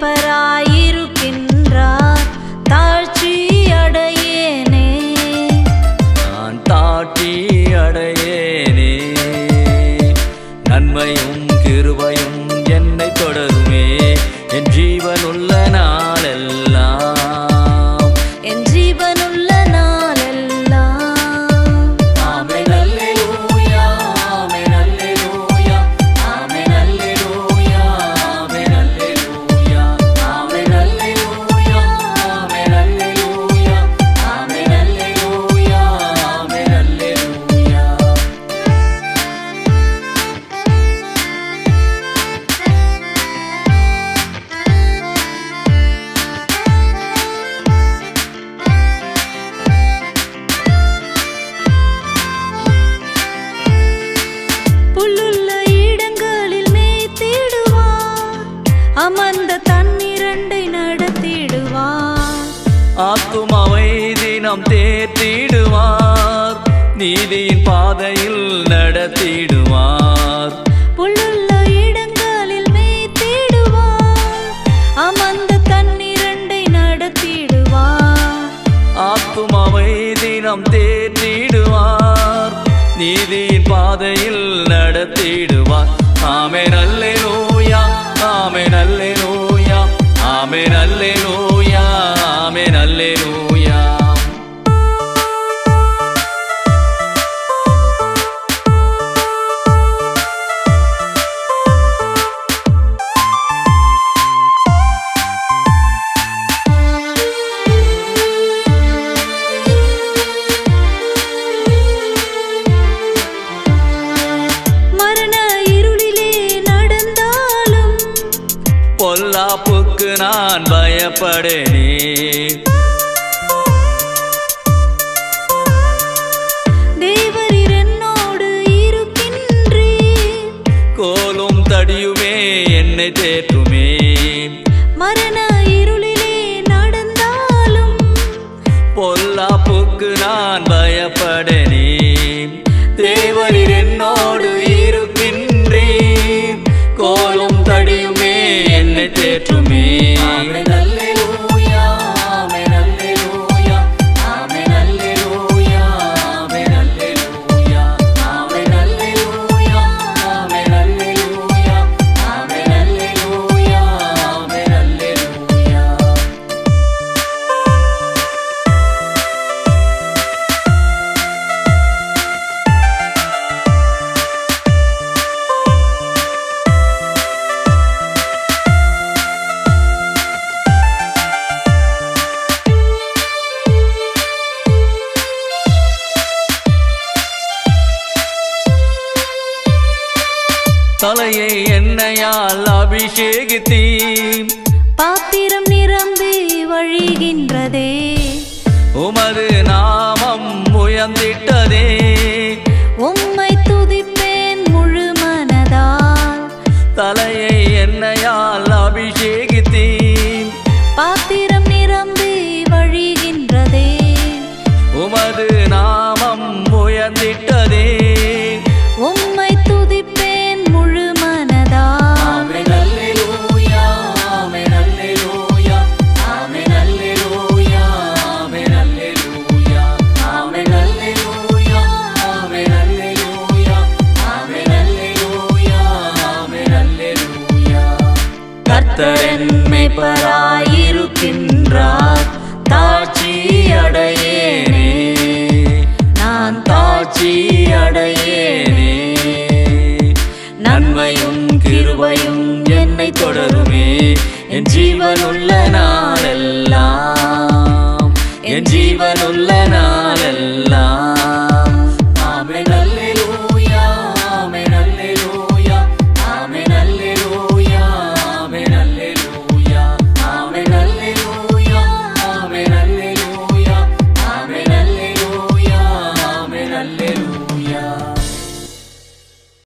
மேய்ப்பராயிருக்கின்றார். தாழ்ச்சி அடையேனே, நான் தாழ்ச்சி அடையேனே. நன்மையும் கிருபையும் என்னை தொடருமே என் ஜீவனுள்ள நாளெல்லாம், என் ஜீவனுள்ள நாளெல்லாம். ஆமென் அல்லேலூயா, ஆமென் அல்லேலூயா, ஆமென் அல்லேலூயா, ஆமென் அல்லேலூயா, ஆமென் அல்லேலூயா, ஆமென் அல்லேலூயா, ஆமென் அல்லேலூயா, ஆமென் அல்லேலூயா. புல்லுள்ள இடங்களில் மேய்த்திடுவார், அமர்ந்த தண்ணீரண்டை நடத்திடுவார். ஆத்துமாவை தினம் தேற்றிடுவார், நீதியின் பாதையில் நடத்திடுவார். புல்லுள்ள இடங்களில் மேய்த்திடுவார், அமர்ந்த தண்ணீரண்டை நடத்திடுவார். ஆத்துமாவை தினம் தேற்றிடுவார், நீதியின் பாதையில் நடத்திடுவார். ஆமென் அல்லேலூயா, ஆமென் அல்லேலூயா, ஆமென் அல்லேலூயா, ஆமென் அல்லேலூயா. மரண இருளிலே நடந்தாலும் பொல்லாப்புக்கு நான் பயப்படேனே. தேவரீர் என்னோடு இருக்கின்றீர். கோலும் தடியுமே என்னை தேற்றுமே. மரண இருளிலே நடந்தாலும் பொல்லாப்புக்கு நான் பயப்படேனே. தேவரீர் என்னோடு இருக்கின்றீர், கோலும் தடியுமே என்னை தேற்றுமே. ஆமென் அல்லேலூயா, ஆமென் அல்லேலூயா, ஆமென் அல்லேலூயா, ஆமென் அல்லேலூயா, ஆமென் அல்லேலூயா, ஆமென் அல்லேலூயா, ஆமென் அல்லேலூயா, ஆமென் அல்லேலூயா. தலையை எண்ணெயால் அபிஷேகித்தீர், பாத்திரம் நிரம்பி வழிகின்றதே. உமது நாமம் உயர்ந்திட்டதே. உம்மை துதிப்பேன் முழு மனதால். தலையை எண்ணெயால் அபிஷேகித்தீர், பாத்திரம் நிரம்பி வழிகின்றதே. உமது நாமம் உயர்ந்திட்டதே. உம்மை துதிப்பேன் முழு மனதால். ஆமென் அல்லேலூயா, ஆமென் அல்லேலூயா, ஆமென் அல்லேலூயா, ஆமென் அல்லேலூயா, ஆமென் அல்லேலூயா, ஆமென் அல்லேலூயா, ஆமென் அல்லேலூயா, ஆமென் அல்லேலூயா. கர்த்தர் என் மேய்ப்பராயிருக்கின்றார், தாழ்ச்சி அடையேனே, நான் தாழ்ச்சி அடையேனே. நன்மையும் கிருபையும் என்னை தொடருமே என் ஜீவனுள்ள நாளெல்லாம், என் ஜீவனுள்ள நாளெல்லாம்.